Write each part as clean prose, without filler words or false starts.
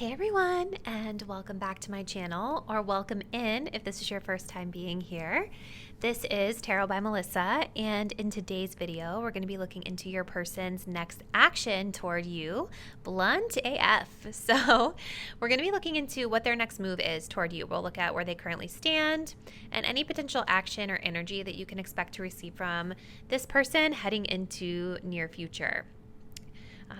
Hey everyone, and welcome back to my channel, or welcome in if this is your first time being here. This is Tarot by Melissa, and in today's video, we're going to be looking into your person's next action toward you, blunt AF. So we're going to be looking into what their next move is toward you. We'll look at where they currently stand and any potential action or energy that you can expect to receive from this person heading into near future.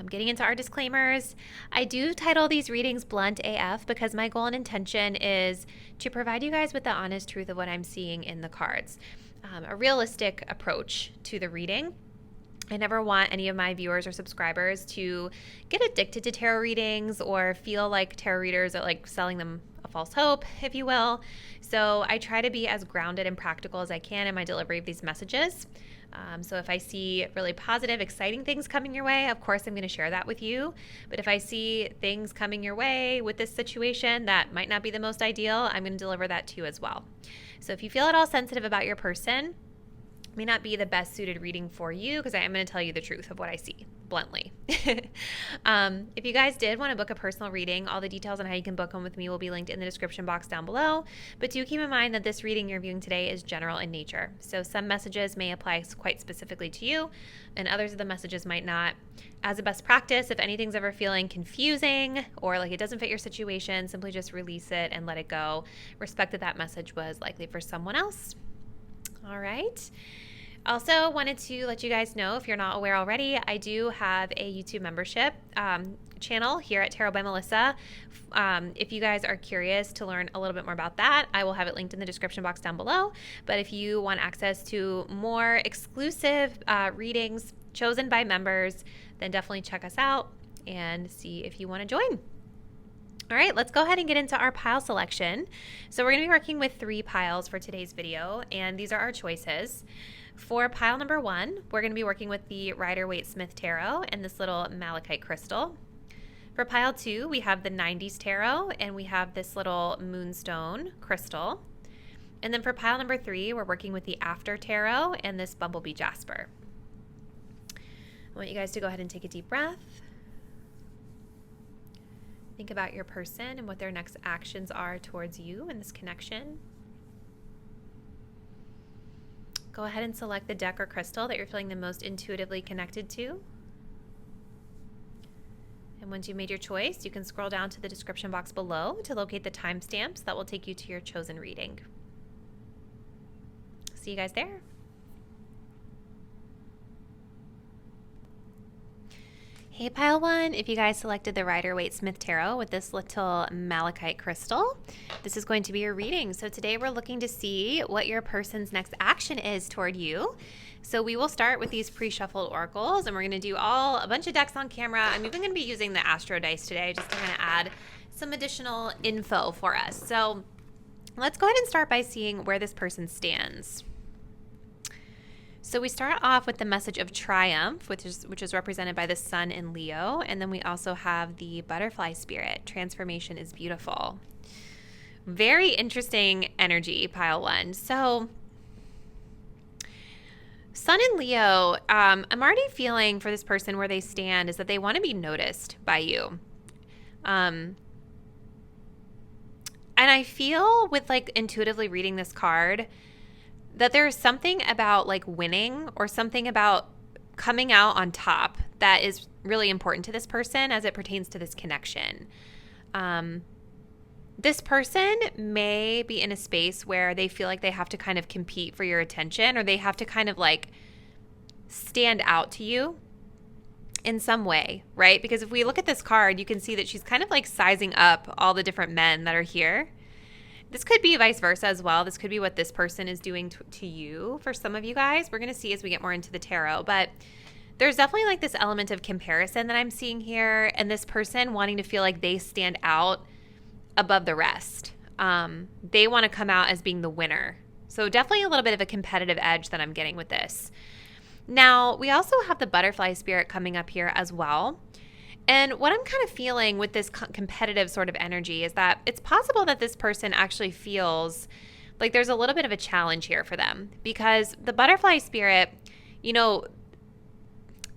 Getting into our disclaimers, I do title these readings Blunt AF because my goal and intention is to provide you guys with the honest truth of what I'm seeing in the cards. A realistic approach to the reading. I never want any of my viewers or subscribers to get addicted to tarot readings or feel like tarot readers are like selling them a false hope, if you will. So I try to be as grounded and practical as I can in my delivery of these messages. So if I see really positive, exciting things coming your way, of course I'm going to share that with you. But if I see things coming your way with this situation that might not be the most ideal, I'm going to deliver that to you as well. So if you feel at all sensitive about your person, it may not be the best suited reading for you because I am going to tell you the truth of what I see, bluntly. If you guys did want to book a personal reading, all the details on how you can book one with me will be linked in the description box down below. But do keep in mind that this reading you're viewing today is general in nature. So some messages may apply quite specifically to you, and others of the messages might not. As a best practice, if anything's ever feeling confusing or like it doesn't fit your situation, simply just release it and let it go. Respect that message was likely for someone else. All right. Also wanted to let you guys know, if you're not aware already, I do have a YouTube membership channel here at Tarot by Melissa. If you guys are curious to learn a little bit more about that, I will have it linked in the description box down below. But if you want access to more exclusive readings chosen by members, then definitely check us out and see if you want to join. All right, let's go ahead and get into our pile selection. So we're going to be working with 3 piles for today's video, and these are our choices. For pile number 1, we're going to be working with the Rider-Waite-Smith Tarot and this little malachite crystal. For pile 2, we have the 90s Tarot, and we have this little moonstone crystal. And then for pile number 3, we're working with the After Tarot and this bumblebee jasper. I want you guys to go ahead and take a deep breath. Think about your person and what their next actions are towards you in this connection. Go ahead and select the deck or crystal that you're feeling the most intuitively connected to. And once you've made your choice, you can scroll down to the description box below to locate the timestamps that will take you to your chosen reading. See you guys there. Hey pile 1, if you guys selected the Rider-Waite-Smith Tarot with this little malachite crystal, this is going to be your reading. So today we're looking to see what your person's next action is toward you. So we will start with these pre-shuffled oracles, and we're going to do a bunch of decks on camera. I'm even going to be using the Astro dice today just to kind of add some additional info for us. So let's go ahead and start by seeing where this person stands. So we start off with the message of triumph, which is represented by the sun in Leo. And then we also have the butterfly spirit. Transformation is beautiful. Very interesting energy, pile 1. So sun in Leo, I'm already feeling for this person where they stand is that they want to be noticed by you. And I feel with like intuitively reading this card that there's something about like winning or something about coming out on top that is really important to this person as it pertains to this connection. This person may be in a space where they feel like they have to kind of compete for your attention, or they have to kind of like stand out to you in some way, right? Because if we look at this card, you can see that she's kind of like sizing up all the different men that are here. This could be vice versa as well. This could be what this person is doing to you for some of you guys. We're going to see as we get more into the tarot. But there's definitely like this element of comparison that I'm seeing here, and this person wanting to feel like they stand out above the rest. They want to come out as being the winner. So definitely a little bit of a competitive edge that I'm getting with this. Now, we also have the butterfly spirit coming up here as well. And what I'm kind of feeling with this competitive sort of energy is that it's possible that this person actually feels like there's a little bit of a challenge here for them, because the butterfly spirit, you know,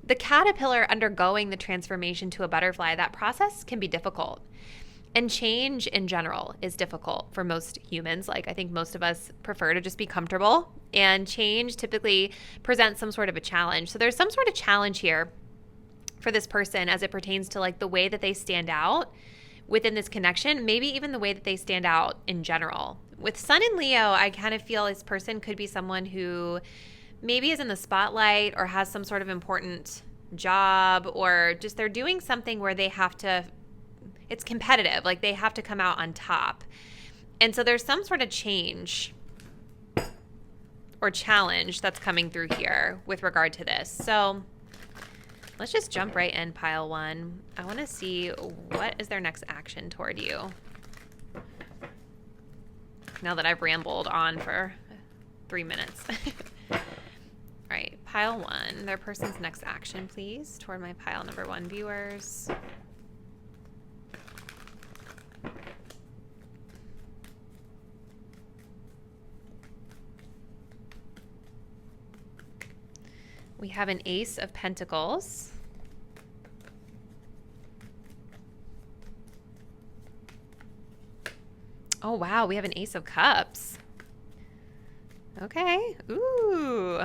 the caterpillar undergoing the transformation to a butterfly, that process can be difficult. And change in general is difficult for most humans. Like, I think most of us prefer to just be comfortable, and change typically presents some sort of a challenge. So there's some sort of challenge here for this person as it pertains to like the way that they stand out within this connection, maybe even the way that they stand out in general. With Sun in Leo, I kind of feel this person could be someone who maybe is in the spotlight or has some sort of important job, or just they're doing something where they have to, it's competitive, like they have to come out on top. And so there's some sort of change or challenge that's coming through here with regard to this. So let's just jump right in, pile one. I want to see what is their next action toward you. Now that I've rambled on for 3 minutes. All right, pile one, their person's next action, please, toward my pile number one viewers. We have an Ace of Pentacles. Oh, wow. We have an Ace of Cups. Okay. Ooh.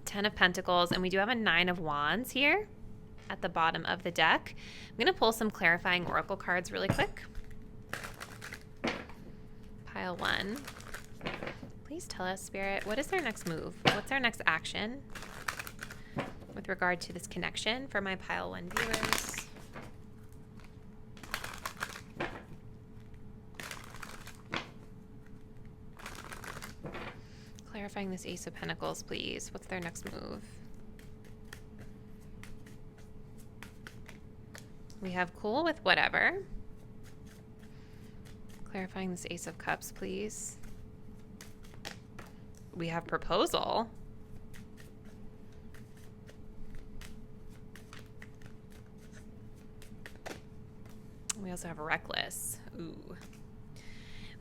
10 of Pentacles. And we do have a 9 of Wands here at the bottom of the deck. I'm going to pull some clarifying oracle cards really quick. Pile one. Please tell us, Spirit, what is their next move? What's their next action with regard to this connection for my pile one viewers? Clarifying this Ace of Pentacles, please. What's their next move? We have cool with whatever. Clarifying this Ace of Cups, please. We have proposal. We also have reckless. Ooh.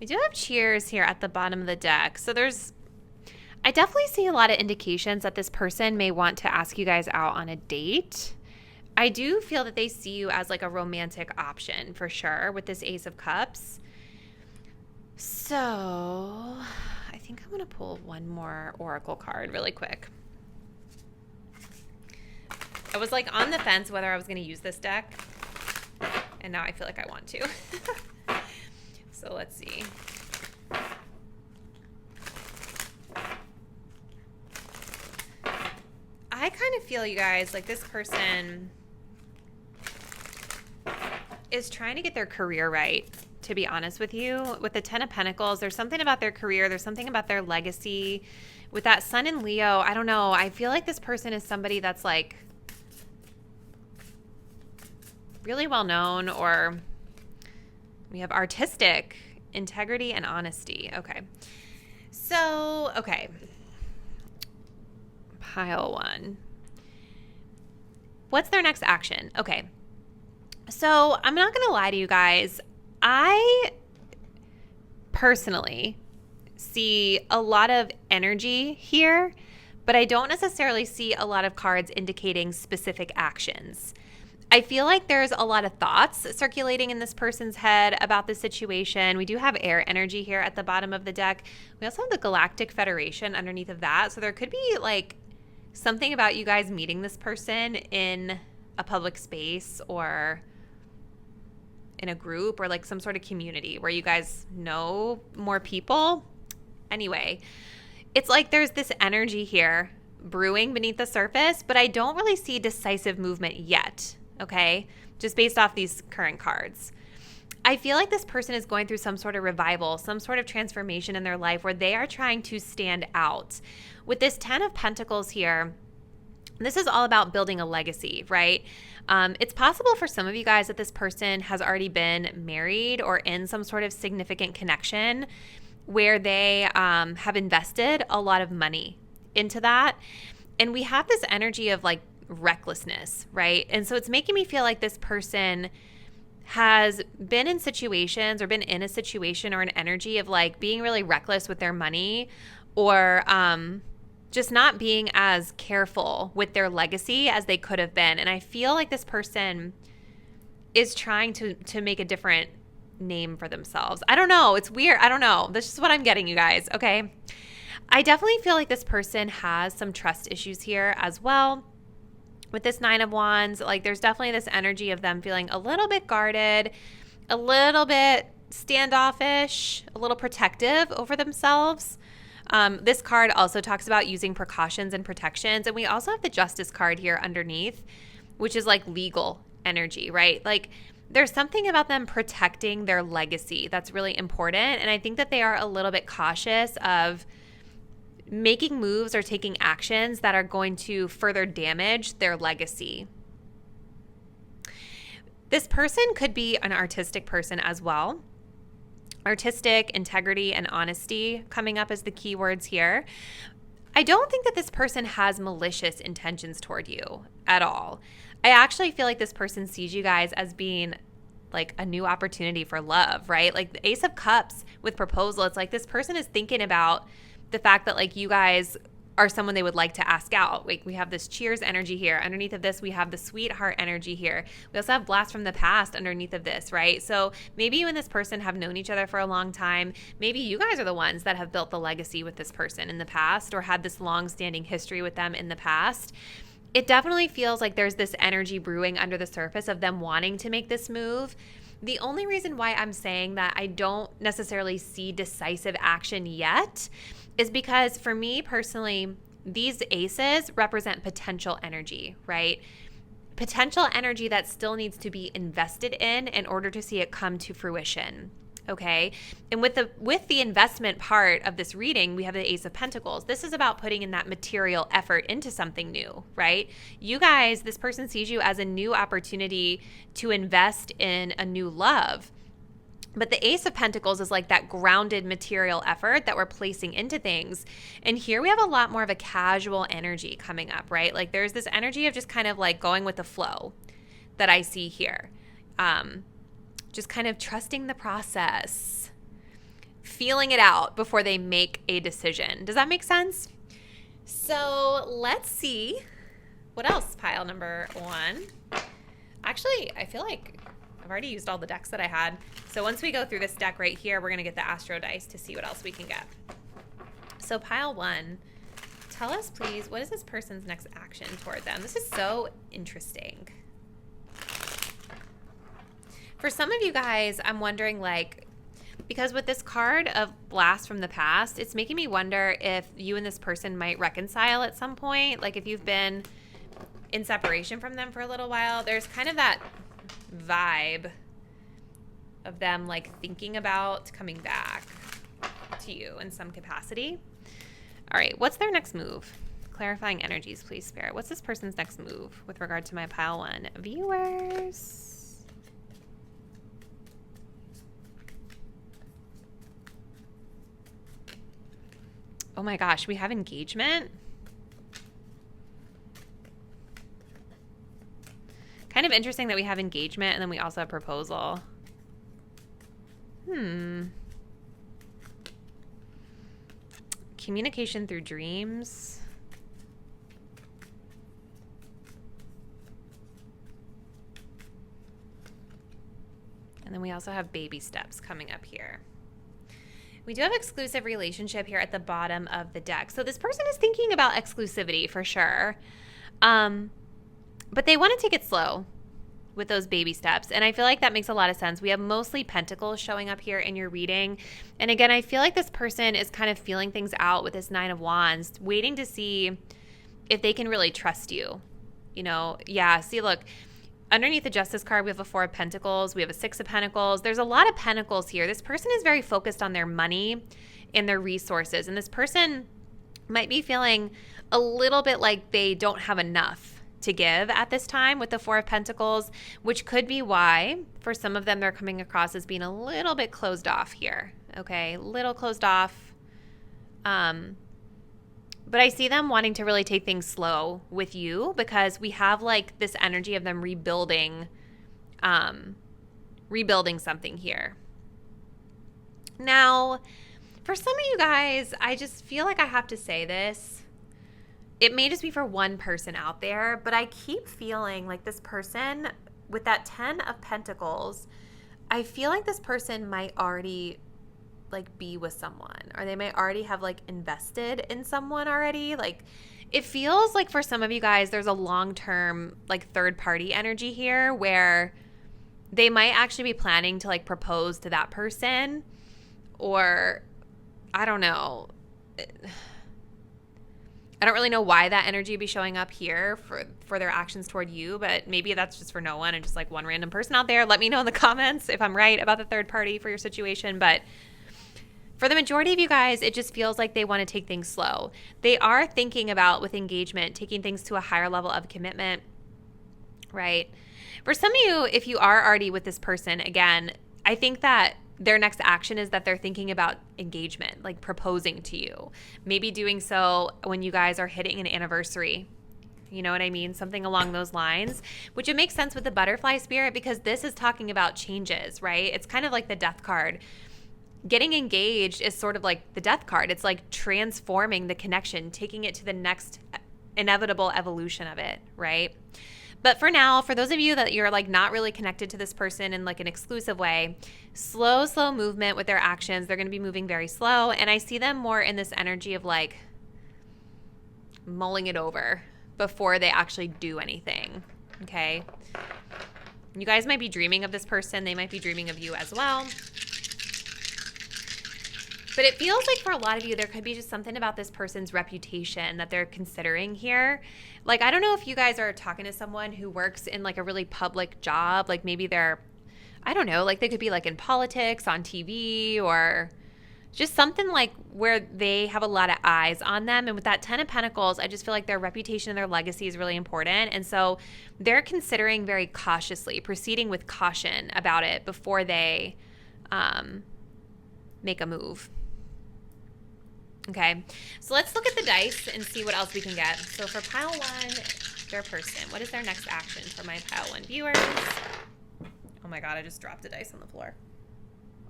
We do have cheers here at the bottom of the deck. So I definitely see a lot of indications that this person may want to ask you guys out on a date. I do feel that they see you as like a romantic option for sure with this Ace of Cups. So I think I'm going to pull one more oracle card really quick. I was like on the fence whether I was going to use this deck, and now I feel like I want to. So let's see. I kind of feel, you guys, like this person is trying to get their career right, to be honest with you. With the 10 of Pentacles, there's something about their career. There's something about their legacy. With that Sun in Leo, I don't know. I feel like this person is somebody that's like really well known, or we have artistic integrity and honesty. Okay. So, okay. Pile one. What's their next action? Okay. So I'm not going to lie to you guys. I personally see a lot of energy here, but I don't necessarily see a lot of cards indicating specific actions. I feel like there's a lot of thoughts circulating in this person's head about the situation. We do have air energy here at the bottom of the deck. We also have the Galactic Federation underneath of that. So there could be like something about you guys meeting this person in a public space or in a group or like some sort of community where you guys know more people. Anyway, it's like there's this energy here brewing beneath the surface, but I don't really see decisive movement yet, okay? Just based off these current cards. I feel like this person is going through some sort of revival, some sort of transformation in their life where they are trying to stand out. With this 10 of Pentacles here, this is all about building a legacy, right? It's possible for some of you guys that this person has already been married or in some sort of significant connection where they have invested a lot of money into that. And we have this energy of like recklessness, right? And so it's making me feel like this person has been in situations or been in a situation or an energy of like being really reckless with their money, or just not being as careful with their legacy as they could have been. And I feel like this person is trying to make a different name for themselves. I don't know. It's weird. I don't know. This is what I'm getting, you guys. Okay. I definitely feel like this person has some trust issues here as well. With this Nine of Wands, like there's definitely this energy of them feeling a little bit guarded, a little bit standoffish, a little protective over themselves. This card also talks about using precautions and protections. And we also have the Justice card here underneath, which is like legal energy, right? Like there's something about them protecting their legacy that's really important. And I think that they are a little bit cautious of making moves or taking actions that are going to further damage their legacy. This person could be an artistic person as well. Artistic, integrity, and honesty coming up as the key words here. I don't think that this person has malicious intentions toward you at all. I actually feel like this person sees you guys as being like a new opportunity for love, right? Like the Ace of Cups with proposal, it's like this person is thinking about the fact that like you guys are someone they would like to ask out. Like we have this cheers energy here. Underneath of this, we have the sweetheart energy here. We also have blast from the past underneath of this, right? So maybe you and this person have known each other for a long time. Maybe you guys are the ones that have built the legacy with this person in the past or had this long-standing history with them in the past. It definitely feels like there's this energy brewing under the surface of them wanting to make this move. The only reason why I'm saying that I don't necessarily see decisive action yet is because for me personally, these aces represent potential energy, right? Potential energy that still needs to be invested in order to see it come to fruition. Okay. And with the investment part of this reading, we have the Ace of Pentacles. This is about putting in that material effort into something new, right? You guys, this person sees you as a new opportunity to invest in a new love. But the Ace of Pentacles is like that grounded material effort that we're placing into things. And here we have a lot more of a casual energy coming up, right? Like there's this energy of just kind of like going with the flow that I see here. Just kind of trusting the process, feeling it out before they make a decision. Does that make sense? So let's see what else, pile number one. Actually, I feel like I've already used all the decks that I had. So once we go through this deck right here, we're going to get the Astro Dice to see what else we can get. So pile one, tell us please, what is this person's next action toward them? This is so interesting. For some of you guys, I'm wondering like, because with this card of blast from the past, it's making me wonder if you and this person might reconcile at some point. Like if you've been in separation from them for a little while, there's kind of that vibe of them like thinking about coming back to you in some capacity. All right, what's their next move? Clarifying energies, please, Spirit. What's this person's next move with regard to my pile one viewers? Oh my gosh, we have engagement. Kind of interesting that we have engagement and then we also have proposal. Communication through dreams. And then we also have baby steps coming up here. We do have exclusive relationship here at the bottom of the deck. So this person is thinking about exclusivity for sure. But they want to take it slow with those baby steps. And I feel like that makes a lot of sense. We have mostly pentacles showing up here in your reading. And again, I feel like this person is kind of feeling things out with this Nine of Wands, waiting to see if they can really trust you. You know, yeah, see, look, underneath the Justice card, we have a Four of Pentacles. We have a Six of Pentacles. There's a lot of pentacles here. This person is very focused on their money and their resources. And this person might be feeling a little bit like they don't have enough to give at this time with the Four of Pentacles, which could be why for some of them they're coming across as being a little bit closed off here. Okay, little closed off. But I see them wanting to really take things slow with you because we have like this energy of them rebuilding something here. Now, for some of you guys, I just feel like I have to say this. It may just be for one person out there, but I keep feeling like this person with that 10 of Pentacles, I feel like this person might already like be with someone, or they might already have like invested in someone already. Like it feels like for some of you guys, there's a long-term like third party energy here where they might actually be planning to like propose to that person, or I don't know. I don't really know why that energy would be showing up here for their actions toward you, but maybe that's just for no one and just like one random person out there. Let me know in the comments if I'm right about the third party for your situation. But for the majority of you guys, it just feels like they want to take things slow. They are thinking about, with engagement, taking things to a higher level of commitment, right? For some of you, if you are already with this person, again, I think that their next action is that they're thinking about engagement, like proposing to you. Maybe doing so when you guys are hitting an anniversary. You know what I mean? Something along those lines, which it makes sense with the butterfly spirit because this is talking about changes, right? It's kind of like the death card. Getting engaged is sort of like the death card. It's like transforming the connection, taking it to the next inevitable evolution of it, right? But for now, for those of you that you're like not really connected to this person in like an exclusive way, slow movement with their actions. They're going to be moving very slow. And I see them more in this energy of like mulling it over before they actually do anything. Okay. You guys might be dreaming of this person. They might be dreaming of you as well. But it feels like for a lot of you, there could be just something about this person's reputation that they're considering here. Like, I don't know if you guys are talking to someone who works in like a really public job. Like maybe they're, I don't know, like they could be like in politics, on TV, or just something like where they have a lot of eyes on them. And with that 10 of Pentacles, I just feel like their reputation and their legacy is really important. And so they're considering very cautiously, proceeding with caution about it before they make a move. Okay, so let's look at the dice and see what else we can get. So for pile one, their person, what is their next action for my pile one viewers? Oh my God, I just dropped the dice on the floor.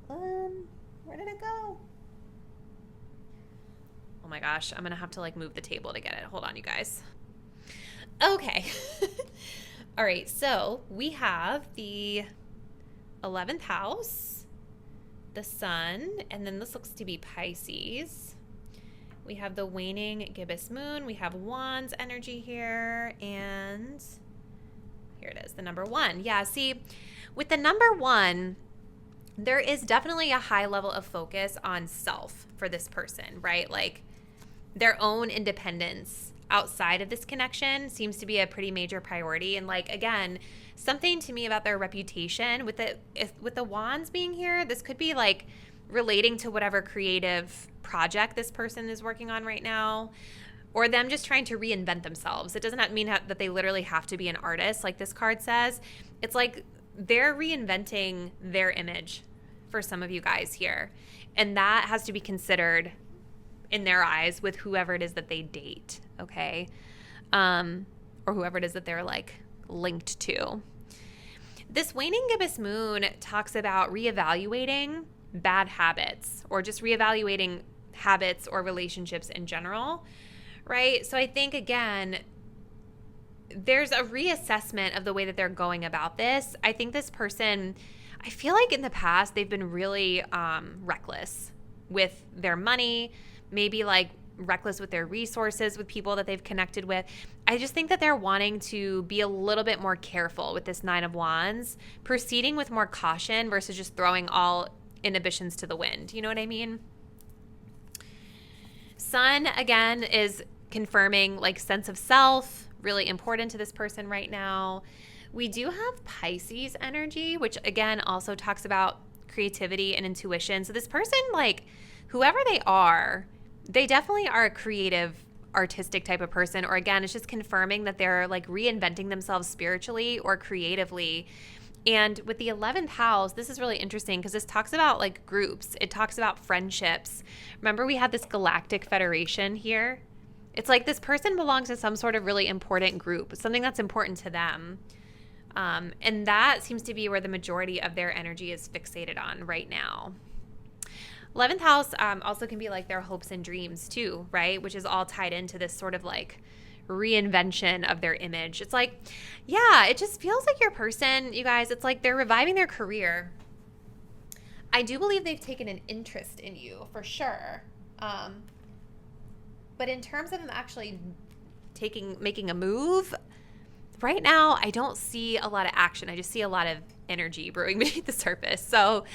Where did it go? Oh my gosh, I'm gonna have to like move the table to get it. Hold on, you guys. Okay. All right, so we have the 11th house, the sun, and then this looks to be Pisces. We have the waning gibbous moon. We have wands energy here. And here it is, the number one. Yeah, see, with the number one, there is definitely a high level of focus on self for this person, right? Like their own independence outside of this connection seems to be a pretty major priority. And like, again, something to me about their reputation with the wands being here, this could be like relating to whatever creative project this person is working on right now, or them just trying to reinvent themselves. It doesn't mean that they literally have to be an artist like this card says. It's like they're reinventing their image for some of you guys here. And that has to be considered in their eyes with whoever it is that they date, okay? Or whoever it is that they're like linked to. This waning gibbous moon talks about reevaluating bad habits or just reevaluating habits or relationships in general, right? So I think, again, there's a reassessment of the way that they're going about this. I think this person, I feel like in the past, they've been really reckless with their money, maybe like reckless with their resources, with people that they've connected with. I just think that they're wanting to be a little bit more careful with this 9 of Wands, proceeding with more caution versus just throwing all inhibitions to the wind. You know what I mean? Sun, again, is confirming like sense of self, really important to this person right now. We do have Pisces energy, which again also talks about creativity and intuition. So this person, like whoever they are, they definitely are a creative, artistic type of person. Or again, it's just confirming that they're like reinventing themselves spiritually or creatively. And with the 11th house, this is really interesting because this talks about like groups. It talks about friendships. Remember, we had this galactic federation here. It's like this person belongs to some sort of really important group, something that's important to them. And that seems to be where the majority of their energy is fixated on right now. 11th house also can be like their hopes and dreams too, right? Which is all tied into this sort of like reinvention of their image. It's like, yeah, it just feels like your person, you guys, it's like they're reviving their career. I do believe they've taken an interest in you for sure. But in terms of them actually making a move, right now I don't see a lot of action. I just see a lot of energy brewing beneath the surface. So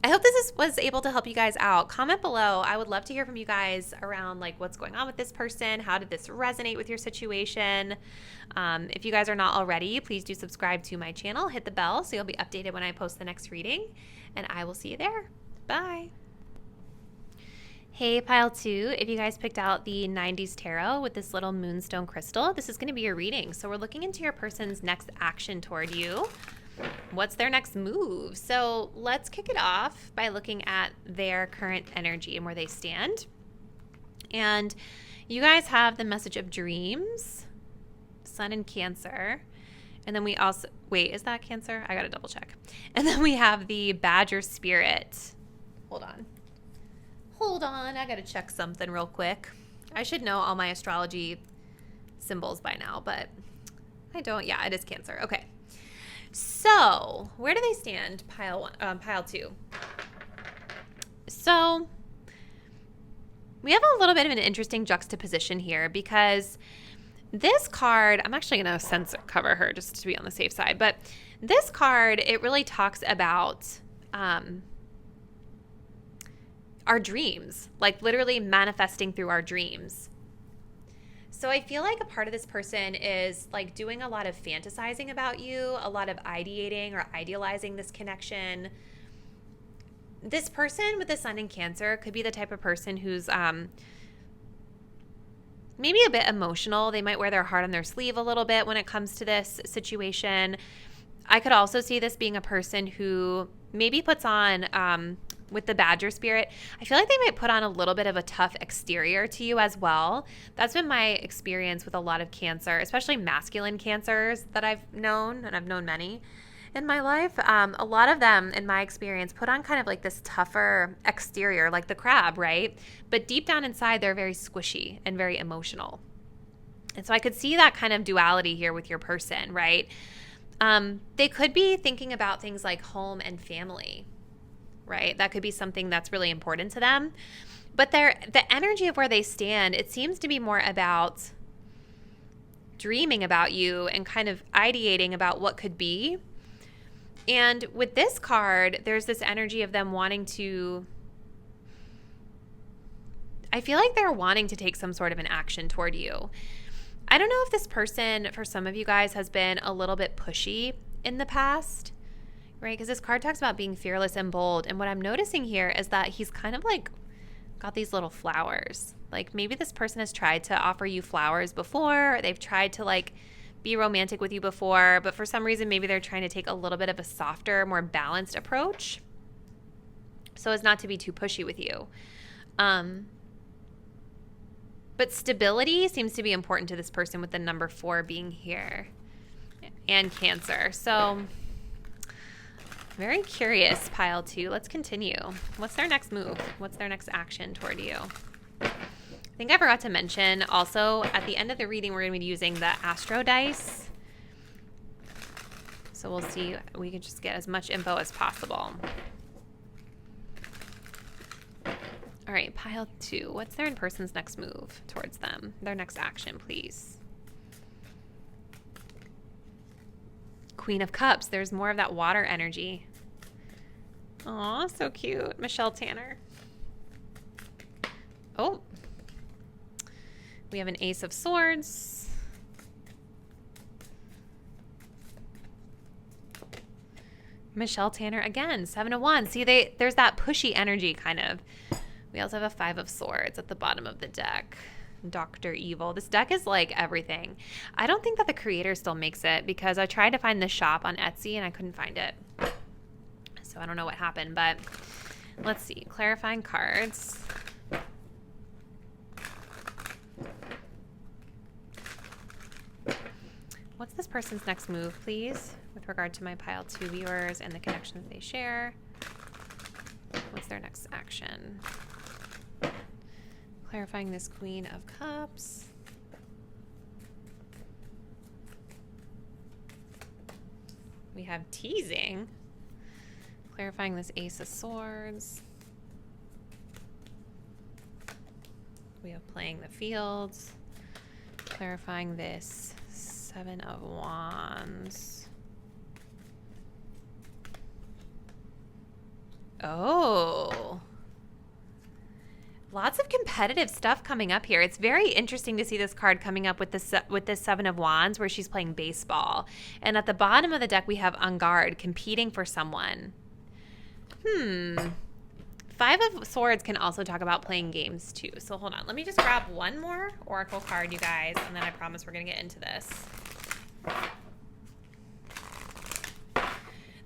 I hope this was able to help you guys out. Comment below. I would love to hear from you guys around like what's going on with this person. How did this resonate with your situation? If you guys are not already, please do subscribe to my channel. Hit the bell so you'll be updated when I post the next reading. And I will see you there. Bye. Hey, Pile 2, if you guys picked out the 90s Tarot with this little moonstone crystal, this is going to be your reading. So we're looking into your person's next action toward you. What's their next move? So let's kick it off by looking at their current energy and where they stand. And you guys have the message of dreams, Sun in Cancer. And then we also, wait, is that Cancer? I got to double check. And then we have the Badger Spirit. Hold on, I gotta check something real quick. I should know all my astrology symbols by now, but I don't. Yeah, it is Cancer. Okay. So, where do they stand, pile 2? So, we have a little bit of an interesting juxtaposition here because this card, I'm actually going to cover her just to be on the safe side, but this card, it really talks about our dreams, like literally manifesting through our dreams. So I feel like a part of this person is like doing a lot of fantasizing about you, a lot of ideating or idealizing this connection. This person with the Sun in Cancer could be the type of person who's maybe a bit emotional. They might wear their heart on their sleeve a little bit when it comes to this situation. I could also see this being a person who maybe puts on with the Badger Spirit, I feel like they might put on a little bit of a tough exterior to you as well. That's been my experience with a lot of Cancer, especially masculine Cancers that I've known, and I've known many in my life. A lot of them, in my experience, put on kind of like this tougher exterior, like the crab, right? But deep down inside, they're very squishy and very emotional. And so I could see that kind of duality here with your person, right? They could be thinking about things like home and family, right? That could be something that's really important to them. But the energy of where they stand, it seems to be more about dreaming about you and kind of ideating about what could be. And with this card, there's this energy of them wanting to, I feel like they're wanting to take some sort of an action toward you. I don't know if this person, for some of you guys, has been a little bit pushy in the past, right? Because this card talks about being fearless and bold. And what I'm noticing here is that he's kind of like got these little flowers. Like maybe this person has tried to offer you flowers before. Or they've tried to like be romantic with you before. But for some reason, maybe they're trying to take a little bit of a softer, more balanced approach so as not to be too pushy with you. But stability seems to be important to this person with the number 4 being here and Cancer. So very curious, Pile 2. Let's continue. What's their next move? What's their next action toward you? I think I forgot to mention also at the end of the reading, we're going to be using the Astro dice. So we'll see. We can just get as much info as possible. All right, Pile 2. What's their person's next move towards them? Their next action, please. Queen of Cups. There's more of that water energy. Aw, so cute. Michelle Tanner. Oh. We have an Ace of Swords. Michelle Tanner again. 7 of Wands. See, there's that pushy energy kind of. We also have a 5 of Swords at the bottom of the deck. Dr. Evil. This deck is like everything. I don't think that the creator still makes it because I tried to find the shop on Etsy and I couldn't find it. So I don't know what happened, but let's see. Clarifying cards. What's this person's next move, please, with regard to my Pile 2 viewers and the connections they share? What's their next action? Clarifying this Queen of Cups. We have teasing. Clarifying this Ace of Swords. We have playing the fields. Clarifying this Seven of Wands. Oh. Lots of competitive stuff coming up here. It's very interesting to see this card coming up with this Seven of Wands where she's playing baseball. And at the bottom of the deck, we have on guard, competing for someone. Five of Swords can also talk about playing games too. So hold on. Let me just grab one more Oracle card, you guys, and then I promise we're going to get into this.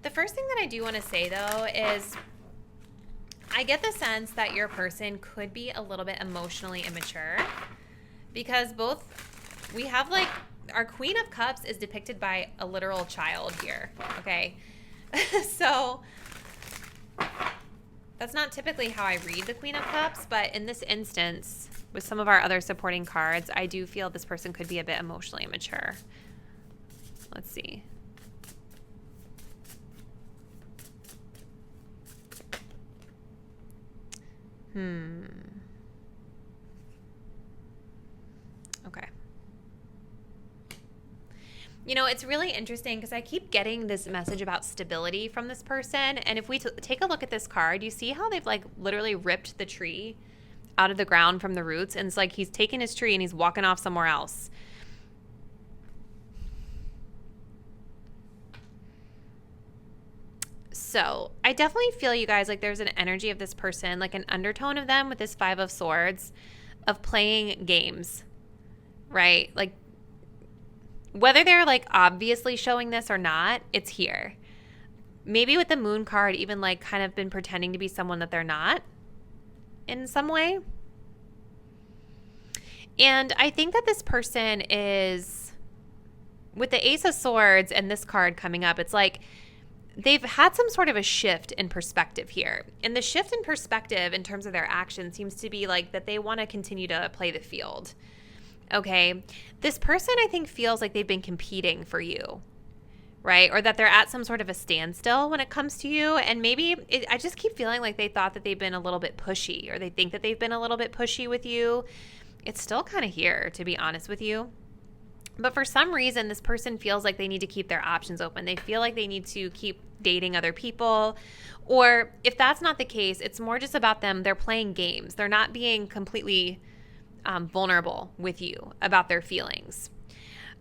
The first thing that I do want to say, though, is I get the sense that your person could be a little bit emotionally immature because we have like our Queen of Cups is depicted by a literal child here. Okay. So that's not typically how I read the Queen of Cups, but in this instance, with some of our other supporting cards, I do feel this person could be a bit emotionally immature. Let's see. Okay. You know, it's really interesting because I keep getting this message about stability from this person. And if we take a look at this card, you see how they've like literally ripped the tree out of the ground from the roots. And it's like he's taken his tree and he's walking off somewhere else. So I definitely feel, you guys, like there's an energy of this person, like an undertone of them with this Five of Swords of playing games, right? Like whether they're like obviously showing this or not, it's here. Maybe with the Moon card, even like kind of been pretending to be someone that they're not in some way. And I think that this person is, with the Ace of Swords and this card coming up, it's like they've had some sort of a shift in perspective here. And the shift in perspective in terms of their action seems to be like that they want to continue to play the field. Okay. This person, I think, feels like they've been competing for you, right? Or that they're at some sort of a standstill when it comes to you. And maybe I just keep feeling like they thought that they've been a little bit pushy, or they think that they've been a little bit pushy with you. It's still kind of here, to be honest with you. But for some reason, this person feels like they need to keep their options open. They feel like they need to keep dating other people. Or if that's not the case, it's more just about them. They're playing games. They're not being completely vulnerable with you about their feelings.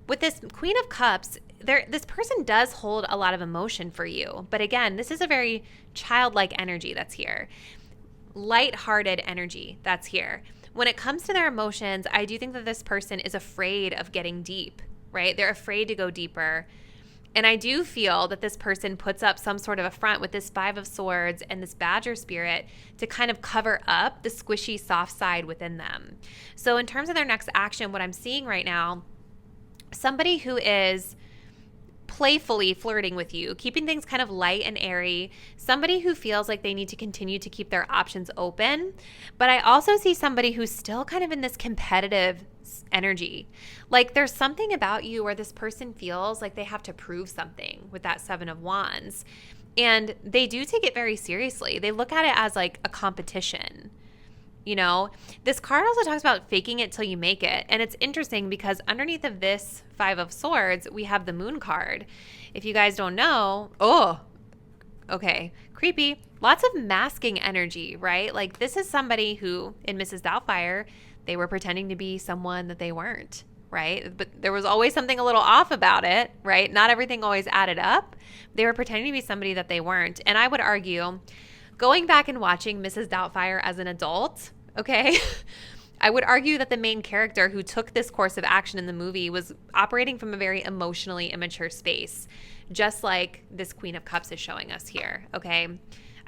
With this Queen of Cups, this person does hold a lot of emotion for you. But again, this is a very childlike energy that's here. Lighthearted energy that's here. When it comes to their emotions, I do think that this person is afraid of getting deep, right? They're afraid to go deeper. And I do feel that this person puts up some sort of a front with this Five of Swords and this Badger spirit to kind of cover up the squishy, soft side within them. So in terms of their next action, what I'm seeing right now, somebody who is playfully flirting with you, keeping things kind of light and airy, somebody who feels like they need to continue to keep their options open. But I also see somebody who's still kind of in this competitive energy. Like there's something about you where this person feels like they have to prove something with that Seven of Wands. And they do take it very seriously. They look at it as like a competition. You know, this card also talks about faking it till you make it. And it's interesting because underneath of this Five of Swords, we have the Moon card. If you guys don't know, okay, creepy. Lots of masking energy, right? Like this is somebody who, in Mrs. Doubtfire, they were pretending to be someone that they weren't, right? But there was always something a little off about it, right? Not everything always added up. They were pretending to be somebody that they weren't. And I would argue, going back and watching Mrs. Doubtfire as an adult, okay, I would argue that the main character who took this course of action in the movie was operating from a very emotionally immature space, just like this Queen of Cups is showing us here, okay?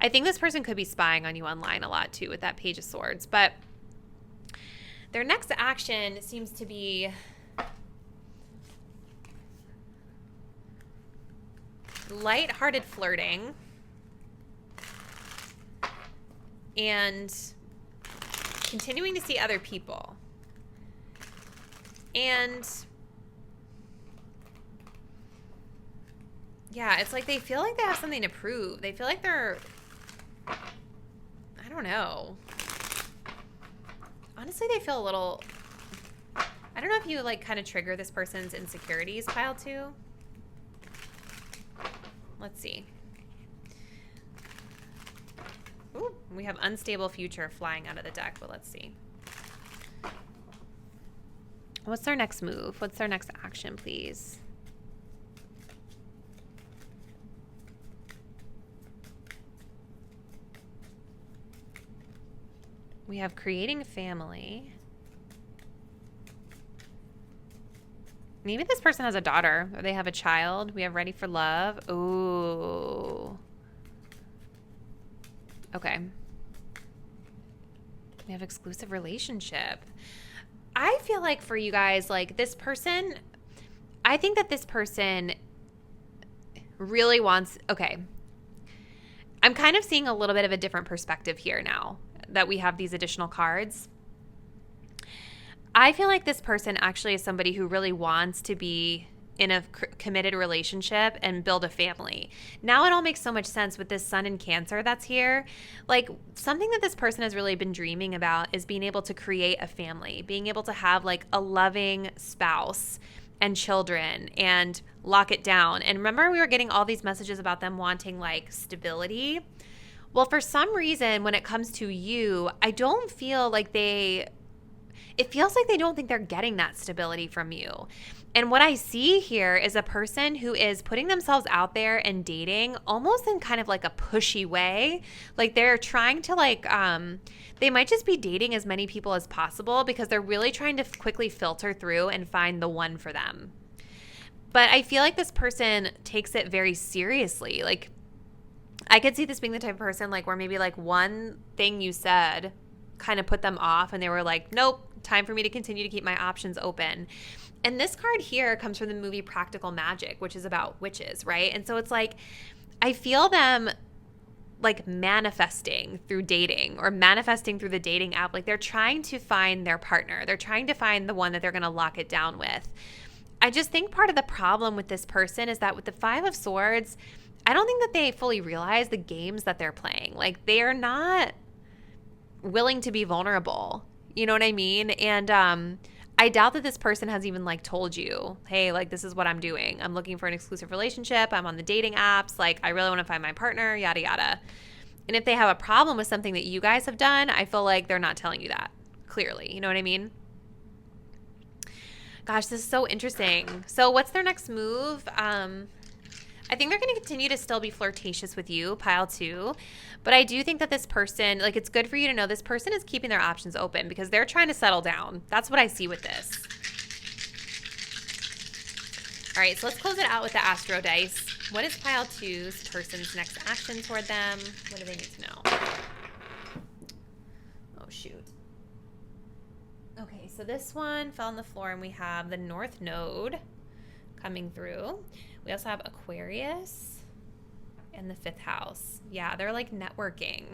I think this person could be spying on you online a lot too with that Page of Swords, but their next action seems to be lighthearted flirting and continuing to see other people. And Yeah, it's like they feel like they have something to prove. They feel like they're, I don't know. Honestly, they feel a little, I don't know if you like kind of trigger this person's insecurities, pile 2. Let's see. Ooh, we have unstable future flying out of the deck, but let's see. What's their next move? What's their next action, please? We have creating family. Maybe this person has a daughter or they have a child. We have ready for love. Ooh. Okay. We have exclusive relationship. I feel like for you guys, like this person, I think that this person really wants, okay. I'm kind of seeing a little bit of a different perspective here now that we have these additional cards. I feel like this person actually is somebody who really wants to be in a committed relationship and build a family. Now it all makes so much sense with this sun in Cancer that's here. Like something that this person has really been dreaming about is being able to create a family, being able to have like a loving spouse and children and lock it down. And remember we were getting all these messages about them wanting like stability. Well, for some reason, when it comes to you, I don't feel like it feels like they don't think they're getting that stability from you. And what I see here is a person who is putting themselves out there and dating almost in kind of like a pushy way. Like they're trying to like, they might just be dating as many people as possible because they're really trying to quickly filter through and find the one for them. But I feel like this person takes it very seriously. Like I could see this being the type of person like where maybe like one thing you said kind of put them off and they were like, nope, time for me to continue to keep my options open. And this card here comes from the movie Practical Magic, which is about witches, right? And so it's like, I feel them like manifesting through dating or manifesting through the dating app. Like they're trying to find their partner. They're trying to find the one that they're going to lock it down with. I just think part of the problem with this person is that with the 5 of Swords, I don't think that they fully realize the games that they're playing. Like they are not willing to be vulnerable. You know what I mean? And I doubt that this person has even like told you, hey, like this is what I'm doing. I'm looking for an exclusive relationship. I'm on the dating apps. Like I really want to find my partner, yada, yada. And if they have a problem with something that you guys have done, I feel like they're not telling you that clearly. You know what I mean? Gosh, this is so interesting. So what's their next move? I think they're going to continue to still be flirtatious with you, pile 2. But I do think that this person, like it's good for you to know this person is keeping their options open because they're trying to settle down. That's what I see with this. All right, so let's close it out with the Astro Dice. What is pile 2's person's next action toward them? What do they need to know? Oh, shoot. Okay, so this one fell on the floor and we have the North Node coming through. We also have Aquarius and the 5th house. Yeah, they're like networking.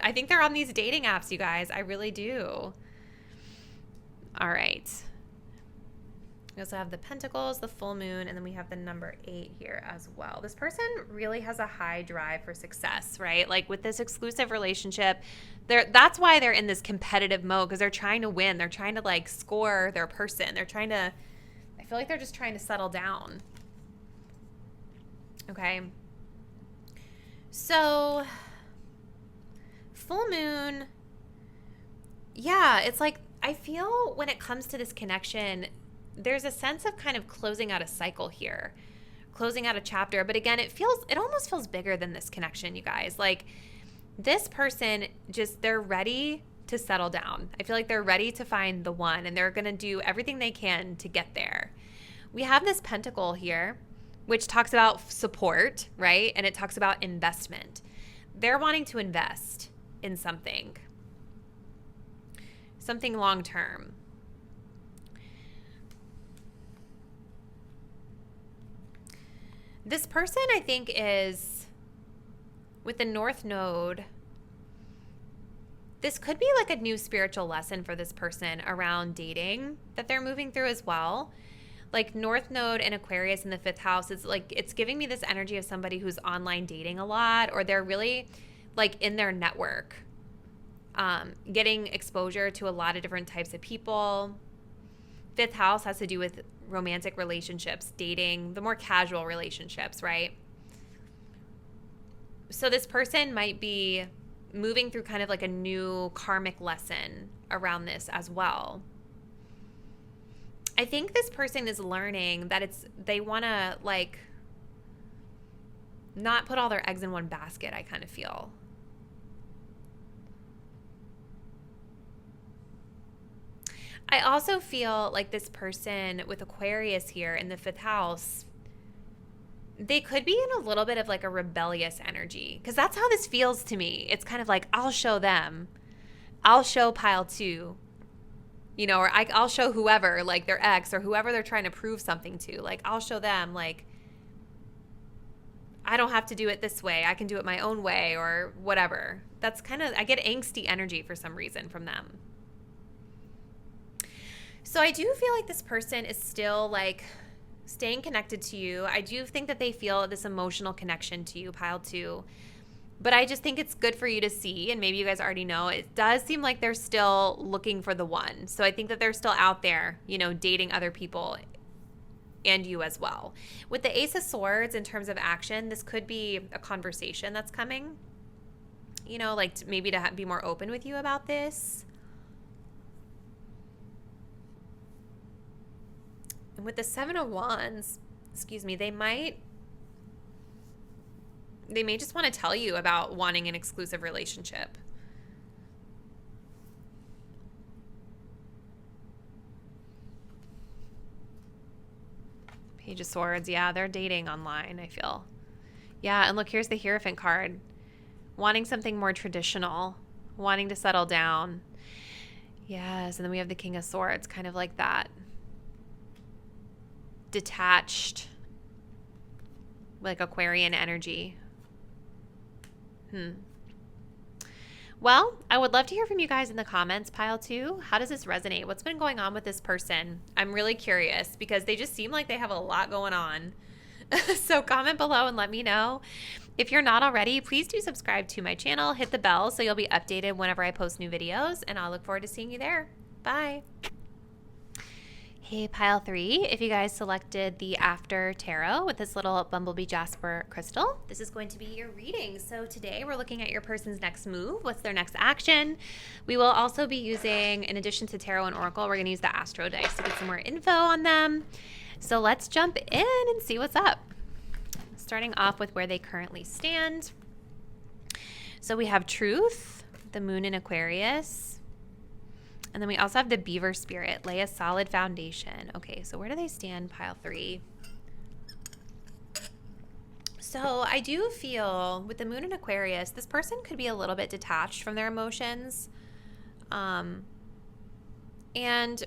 I think they're on these dating apps, you guys. I really do. All right. We also have the Pentacles, the full moon, and then we have the number 8 here as well. This person really has a high drive for success, right? Like with this exclusive relationship, that's why they're in this competitive mode because they're trying to win. They're trying to like score their person. They're trying to, I feel like they're just trying to settle down. Okay. So full moon, yeah, it's like I feel when it comes to this connection, there's a sense of kind of closing out a cycle here, closing out a chapter. But again, it almost feels bigger than this connection, you guys. Like this person they're ready to settle down. I feel like they're ready to find the one and they're going to do everything they can to get there. We have this Pentacle here, which talks about support, right? And it talks about investment. They're wanting to invest in something long term. This person, I think, is with the North Node. This could be like a new spiritual lesson for this person around dating that they're moving through as well. like North Node and Aquarius in the 5th house is like, it's giving me this energy of somebody who's online dating a lot, or they're really like in their network, getting exposure to a lot of different types of people. 5th house has to do with romantic relationships, dating, the more casual relationships, right? So this person might be moving through kind of like a new karmic lesson around this as well. I think this person is learning that they want to like not put all their eggs in one basket, I kind of feel. I also feel like this person with Aquarius here in the 5th house, they could be in a little bit of like a rebellious energy, because that's how this feels to me. It's kind of like, I'll show them. I'll show pile 2, you know, or I'll show whoever, like their ex or whoever they're trying to prove something to. Like, I'll show them, like, I don't have to do it this way. I can do it my own way or whatever. That's kind of, I get angsty energy for some reason from them. So I do feel like this person is still like staying connected to you. I do think that they feel this emotional connection to you, pile 2. But I just think it's good for you to see, and maybe you guys already know, it does seem like they're still looking for the one. So I think that they're still out there, you know, dating other people and you as well. With the Ace of Swords, in terms of action, this could be a conversation that's coming, you know, like maybe to be more open with you about this. And with the 7 of Wands, excuse me, they may just want to tell you about wanting an exclusive relationship. Page of Swords, yeah, they're dating online, I feel. Yeah, and look, here's the Hierophant card. Wanting something more traditional, wanting to settle down. Yes, and then we have the King of Swords, kind of like that. Detached, like Aquarian energy. Well, I would love to hear from you guys in the comments, pile 2. How does this resonate? What's been going on with this person? I'm really curious because they just seem like they have a lot going on. So comment below and let me know. If you're not already, please do subscribe to my channel. Hit the bell so you'll be updated whenever I post new videos, and I'll look forward to seeing you there. Bye. Hey, pile 3, if you guys selected the After Tarot with this little Bumblebee Jasper crystal, this is going to be your reading. So today we're looking at your person's next move. What's their next action? We will also be using, in addition to Tarot and Oracle, we're going to use the Astro dice to get some more info on them. So let's jump in and see what's up. Starting off with where they currently stand. So we have Truth, the Moon in Aquarius. And then we also have the Beaver Spirit, lay a solid foundation. Okay, so where do they stand, pile 3? So I do feel with the Moon in Aquarius, this person could be a little bit detached from their emotions. And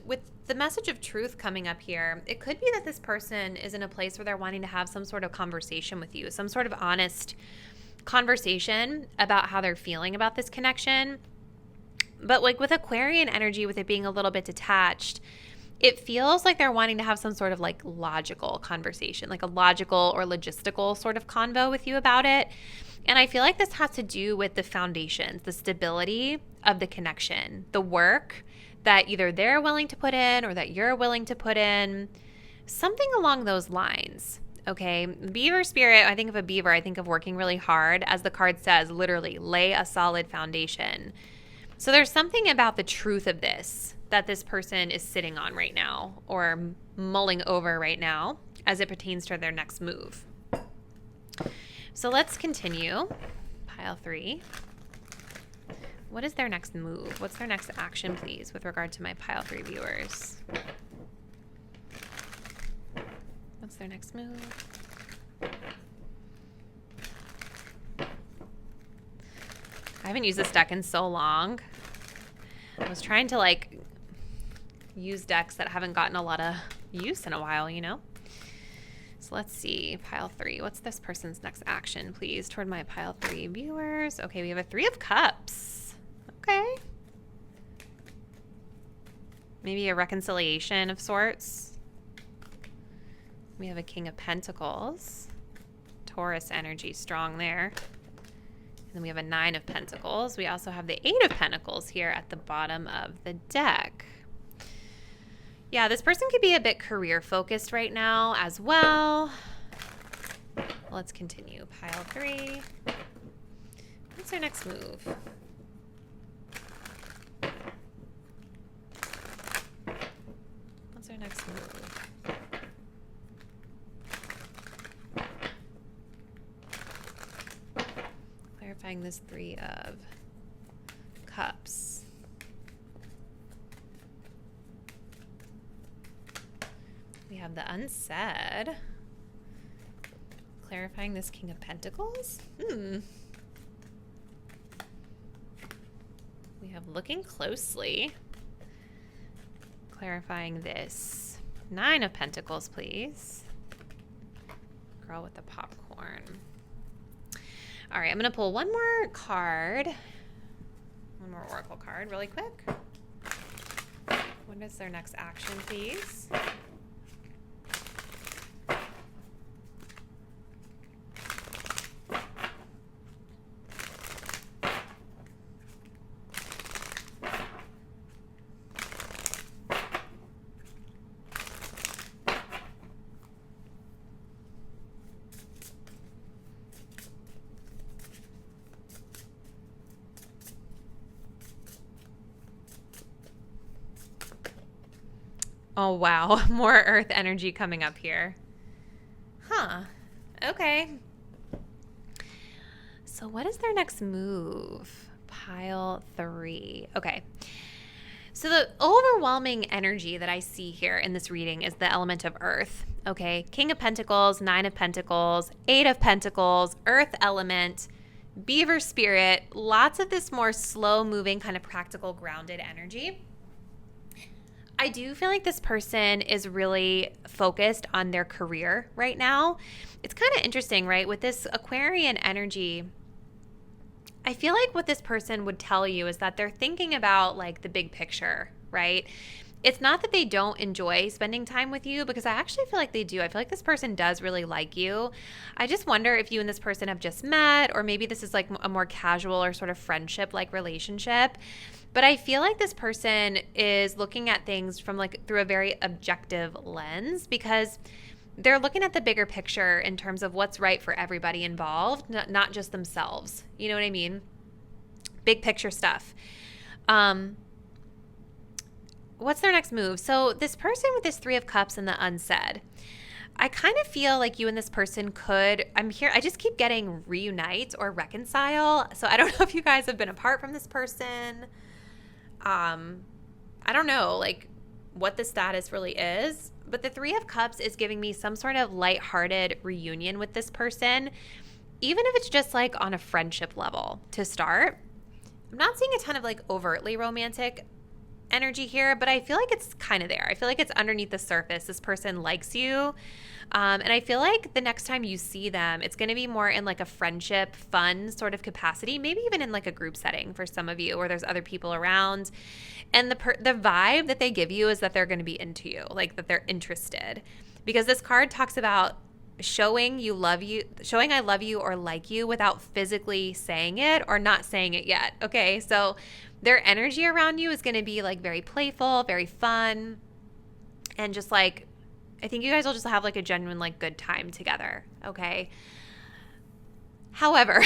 with the message of Truth coming up here, it could be that this person is in a place where they're wanting to have some sort of conversation with you, some sort of honest conversation about how they're feeling about this connection. But like with Aquarian energy, with it being a little bit detached, it feels like they're wanting to have some sort of like logical conversation, like a logical or logistical sort of convo with you about it. And I feel like this has to do with the foundations, the stability of the connection, the work that either they're willing to put in or that you're willing to put in, something along those lines. Okay, Beaver Spirit, I think of a beaver, I think of working really hard. As the card says, literally lay a solid foundation. So there's something about the truth of this that this person is sitting on right now or mulling over right now as it pertains to their next move. So let's continue. Pile 3. What is their next move? What's their next action, please, with regard to my pile 3 viewers? What's their next move? I haven't used this deck in so long. I was trying to like use decks that haven't gotten a lot of use in a while, you know? So let's see, pile 3. What's this person's next action, please, toward my pile 3 viewers? Okay, we have a 3 of Cups. Okay. Maybe a reconciliation of sorts. We have a King of Pentacles. Taurus energy strong there. And then we have a 9 of Pentacles. We also have the 8 of Pentacles here at the bottom of the deck. Yeah, this person could be a bit career focused right now as well. Let's continue. Pile 3. What's our next move? What's our next move? Clarifying this 3 of Cups. We have the Unsaid. Clarifying this King of Pentacles. We have Looking Closely. Clarifying this 9 of Pentacles, please. Girl with the popcorn. All right, I'm going to pull one more card. One more Oracle card really quick. What is their next action, please? Oh, wow. More earth energy coming up here. Huh. Okay. So what is their next move? Pile 3. Okay. So the overwhelming energy that I see here in this reading is the element of earth. Okay. King of Pentacles, 9 of Pentacles, 8 of Pentacles, earth element, beaver spirit, lots of this more slow moving kind of practical grounded energy. I do feel like this person is really focused on their career right now. It's kind of interesting, right? With this Aquarian energy, I feel like what this person would tell you is that they're thinking about like the big picture, right? It's not that they don't enjoy spending time with you, because I actually feel like they do. I feel like this person does really like you. I just wonder if you and this person have just met, or maybe this is like a more casual or sort of friendship-like relationship. But I feel like this person is looking at things from like through a very objective lens, because they're looking at the bigger picture in terms of what's right for everybody involved, not just themselves. You know what I mean? Big picture stuff. What's their next move? So this person with this 3 of Cups and the Unsaid, I kind of feel like you and this person could, I just keep getting reunite or reconcile. So I don't know if you guys have been apart from this person. I don't know like what the status really is, but the 3 of Cups is giving me some sort of lighthearted reunion with this person, even if it's just like on a friendship level to start. I'm not seeing a ton of like overtly romantic energy here, but I feel like it's kind of there. I feel like it's underneath the surface. This person likes you. And I feel like the next time you see them, it's going to be more in like a friendship, fun sort of capacity, maybe even in like a group setting for some of you where there's other people around. And the vibe that they give you is that they're going to be into you, like that they're interested. Because this card talks about showing I love you or like you without physically saying it or not saying it yet. Okay, so their energy around you is going to be like very playful, very fun, and just like, I think you guys will just have like a genuine like good time together. Okay. However,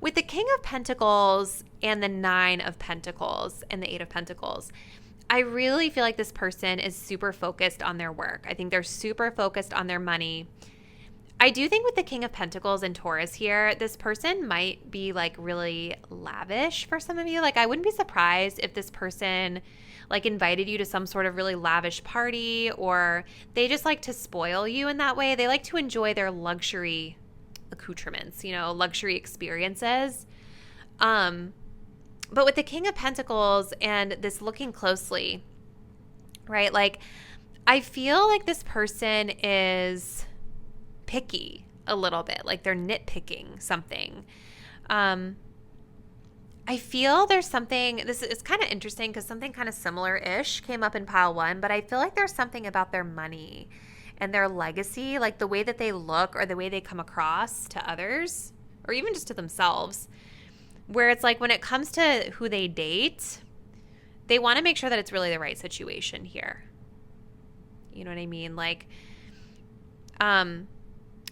with the King of Pentacles and the 9 of Pentacles and the 8 of Pentacles, I really feel like this person is super focused on their work. I think they're super focused on their money. I do think with the King of Pentacles and Taurus here, this person might be like really lavish for some of you. Like I wouldn't be surprised if this person like invited you to some sort of really lavish party, or they just like to spoil you in that way. They like to enjoy their luxury accoutrements, luxury experiences. But with the King of Pentacles and this looking closely, right? Like I feel like this person is picky a little bit, like they're nitpicking something. I feel there's something, this is kind of interesting because something kind of similar-ish came up in pile 1, but I feel like there's something about their money and their legacy, like the way that they look or the way they come across to others or even just to themselves, where it's like when it comes to who they date, they want to make sure that it's really the right situation here. You know what I mean? Like,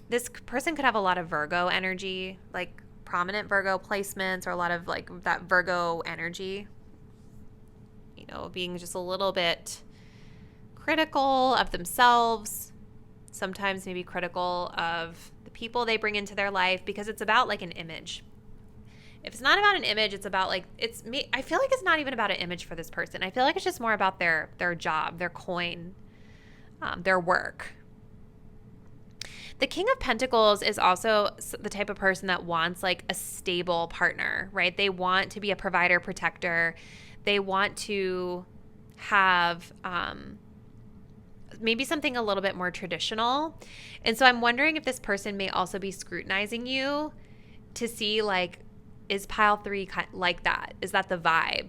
this person could have a lot of Virgo energy, like prominent Virgo placements, or a lot of like that Virgo energy, you know, being just a little bit critical of themselves, sometimes maybe critical of the people they bring into their life, because it's about like an image. If it's not about an image, it's about like, I feel like it's not even about an image for this person. I feel like it's just more about their job, their coin, their work. The King of Pentacles is also the type of person that wants like a stable partner, right? They want to be a provider, protector. They want to have maybe something a little bit more traditional. And so I'm wondering if this person may also be scrutinizing you to see like, is pile 3 like that? Is that the vibe?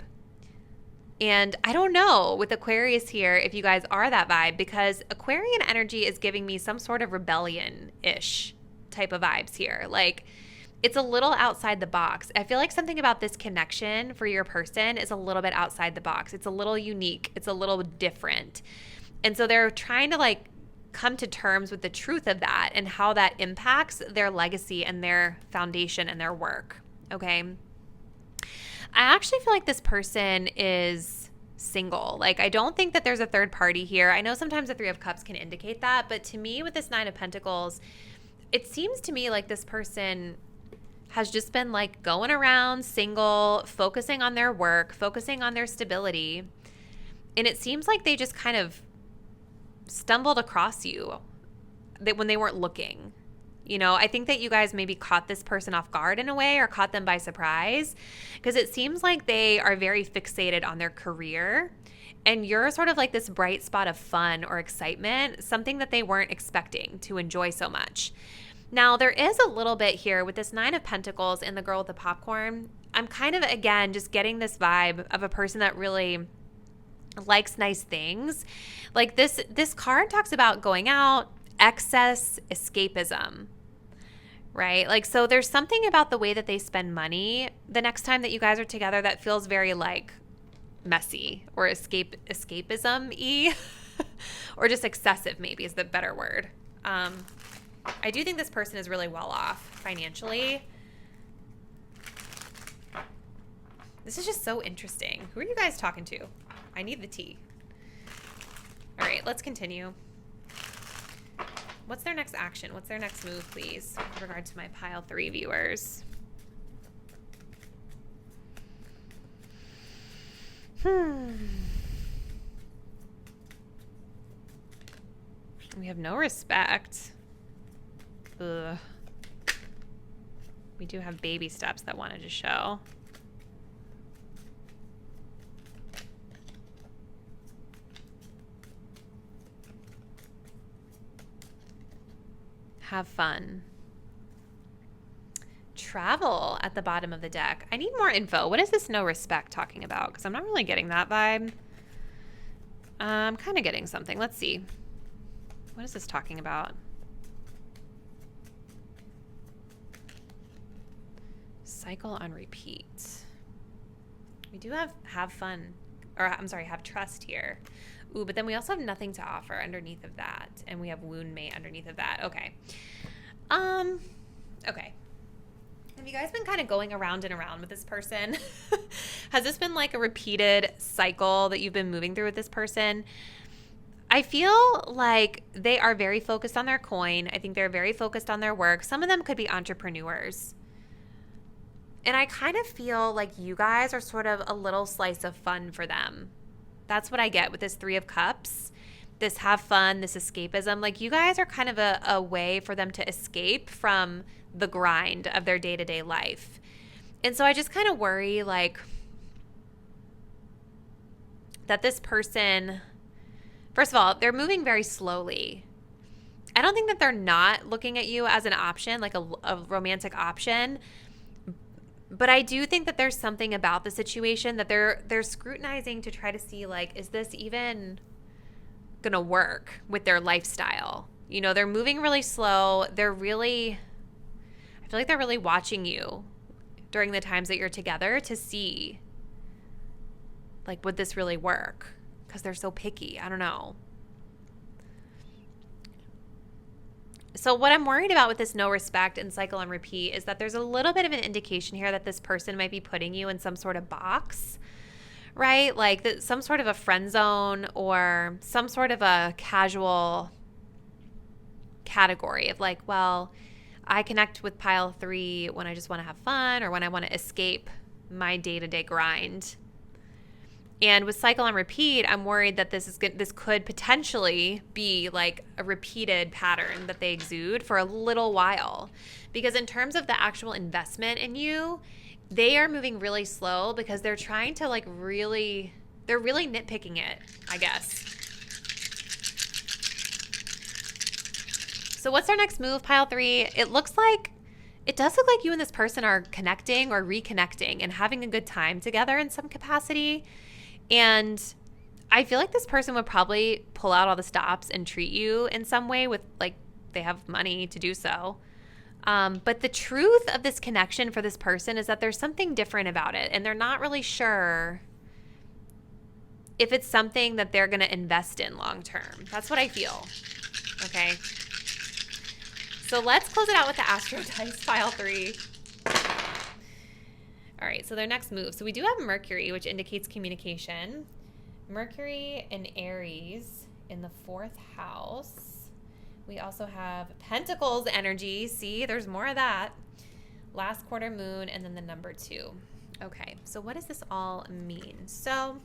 And I don't know with Aquarius here if you guys are that vibe, because Aquarian energy is giving me some sort of rebellion-ish type of vibes here. Like, it's a little outside the box. I feel like something about this connection for your person is a little bit outside the box. It's a little unique. It's a little different. And so they're trying to like come to terms with the truth of that and how that impacts their legacy and their foundation and their work. Okay. I actually feel like this person is single. Like, I don't think that there's a third party here. I know sometimes the 3 of Cups can indicate that, but to me with this 9 of Pentacles, it seems to me like this person has just been like going around single, focusing on their work, focusing on their stability. And it seems like they just kind of stumbled across you when they weren't looking. You know, I think that you guys maybe caught this person off guard in a way, or caught them by surprise, because it seems like they are very fixated on their career, and you're sort of like this bright spot of fun or excitement, something that they weren't expecting to enjoy so much. Now, there is a little bit here with this 9 of Pentacles and the girl with the popcorn. I'm kind of, again, just getting this vibe of a person that really likes nice things. Like this card talks about going out, excess escapism, right? Like, so there's something about the way that they spend money the next time that you guys are together that feels very like messy or escapism-y or just excessive, maybe is the better word. I do think this person is really well off financially. This is just so interesting. Who are you guys talking to? I need the tea. All right, let's continue. What's their next action? What's their next move, please, with regard to my pile 3 viewers? We have no respect. Ugh. We do have baby steps that wanted to show. Have fun. Travel at the bottom of the deck. I need more info. What is this no respect talking about? Because I'm not really getting that vibe. I'm kind of getting something. Let's see. What is this talking about? Cycle on repeat. We do have fun. Or I'm sorry, have trust here. Ooh, but then we also have nothing to offer underneath of that. And we have wound mate underneath of that. Okay. Okay. Have you guys been kind of going around and around with this person? Has this been like a repeated cycle that you've been moving through with this person? I feel like they are very focused on their coin. I think they're very focused on their work. Some of them could be entrepreneurs. And I kind of feel like you guys are sort of a little slice of fun for them. That's what I get with this 3 of Cups, this have fun, this escapism. Like, you guys are kind of a way for them to escape from the grind of their day-to-day life. And so I just kind of worry, like, that this person, first of all, they're moving very slowly. I don't think that they're not looking at you as an option, like a romantic option. But I do think that there's something about the situation that they're scrutinizing to try to see, like, is this even going to work with their lifestyle. You know, they're moving really slow. I feel like they're really watching you during the times that you're together to see, like, would this really work? Because they're so picky. I don't know. So what I'm worried about with this no respect and cycle and repeat is that there's a little bit of an indication here that this person might be putting you in some sort of box, right? Like some sort of a friend zone or some sort of a casual category of like, well, I connect with pile 3 when I just want to have fun or when I want to escape my day-to-day grind. And with cycle and repeat, I'm worried that this could potentially be like a repeated pattern that they exude for a little while. Because in terms of the actual investment in you, they are moving really slow because they're trying to they're really nitpicking it, I guess. So what's our next move, pile 3? It does look like you and this person are connecting or reconnecting and having a good time together in some capacity. And I feel like this person would probably pull out all the stops and treat you in some way with, like, they have money to do so. But the truth of this connection for this person is that there's something different about it. And they're not really sure if it's something that they're going to invest in long term. That's what I feel. Okay. So let's close it out with the Astro Dice, pile 3. All right, so their next move. So we do have Mercury, which indicates communication. Mercury and Aries in the 4th house. We also have Pentacles energy. See, there's more of that. Last quarter moon, and then the number 2. Okay, so what does this all mean? So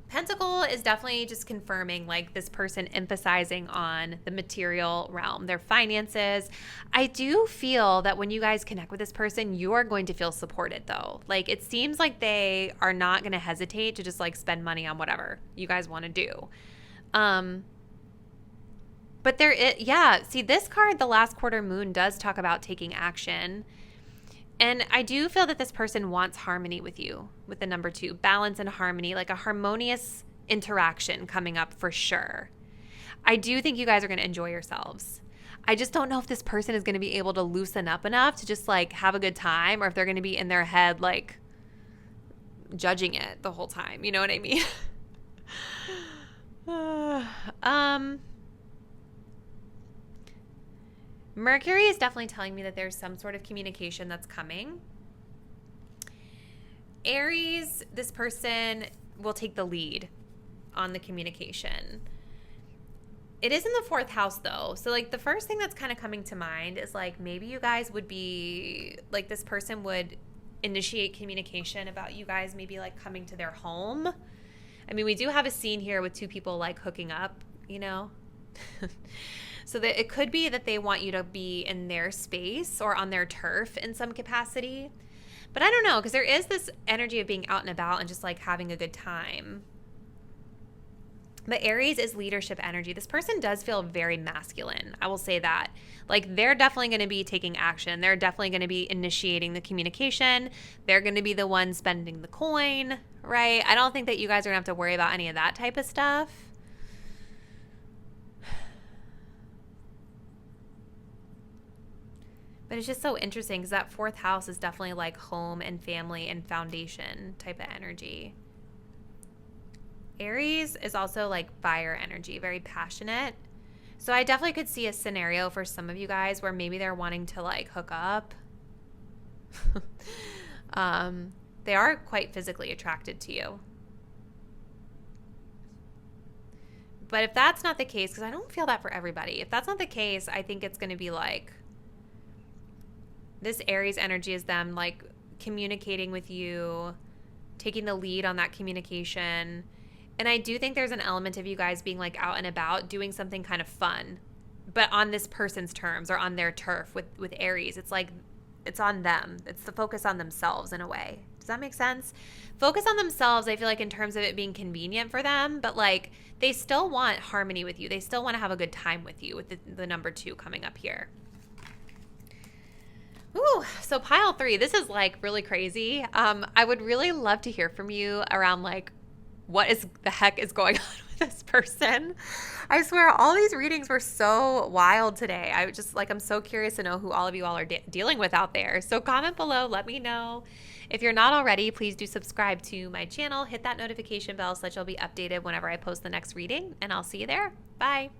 Pentacle is definitely just confirming like this person emphasizing on the material realm, their finances. I do feel that when you guys connect with this person, you are going to feel supported though. Like it seems like they are not going to hesitate to just like spend money on whatever you guys want to do. But see this card, the last quarter moon, does talk about taking action. And I do feel that this person wants harmony with you, with the number 2, balance and harmony, like a harmonious interaction coming up for sure. I do think you guys are going to enjoy yourselves. I just don't know if this person is going to be able to loosen up enough to just like have a good time, or if they're going to be in their head like judging it the whole time. You know what I mean? Mercury is definitely telling me that there's some sort of communication that's coming. Aries, this person will take the lead on the communication. It is in the 4th house though. So like the first thing that's kind of coming to mind is like maybe you guys would be like this person would initiate communication about you guys maybe like coming to their home. I mean, we do have a scene here with 2 people like hooking up, you know. So that it could be that they want you to be in their space or on their turf in some capacity. But I don't know, because there is this energy of being out and about and just like having a good time. But Aries is leadership energy. This person does feel very masculine. I will say that. Like they're definitely going to be taking action. They're definitely going to be initiating the communication. They're going to be the one spending the coin, right? I don't think that you guys are going to have to worry about any of that type of stuff. But it's just so interesting because that 4th house is definitely like home and family and foundation type of energy. Aries is also like fire energy, very passionate. So I definitely could see a scenario for some of you guys where maybe they're wanting to like hook up. They are quite physically attracted to you. But if that's not the case, because I don't feel that for everybody, if that's not the case, I think it's going to be like this Aries energy is them like communicating with you, taking the lead on that communication. And I do think there's an element of you guys being like out and about doing something kind of fun, but on this person's terms or on their turf with Aries. It's like it's on them. It's the focus on themselves in a way. Does that make sense? Focus on themselves, I feel like in terms of it being convenient for them, but like they still want harmony with you. They still want to have a good time with you with the number 2 coming up here. Ooh, so pile 3, this is like really crazy. I would really love to hear from you around like what is the heck is going on with this person. I swear all these readings were so wild today. I'm so curious to know who all of you all are dealing with out there. So comment below, let me know. If you're not already, please do subscribe to my channel. Hit that notification bell so that you'll be updated whenever I post the next reading, and I'll see you there. Bye.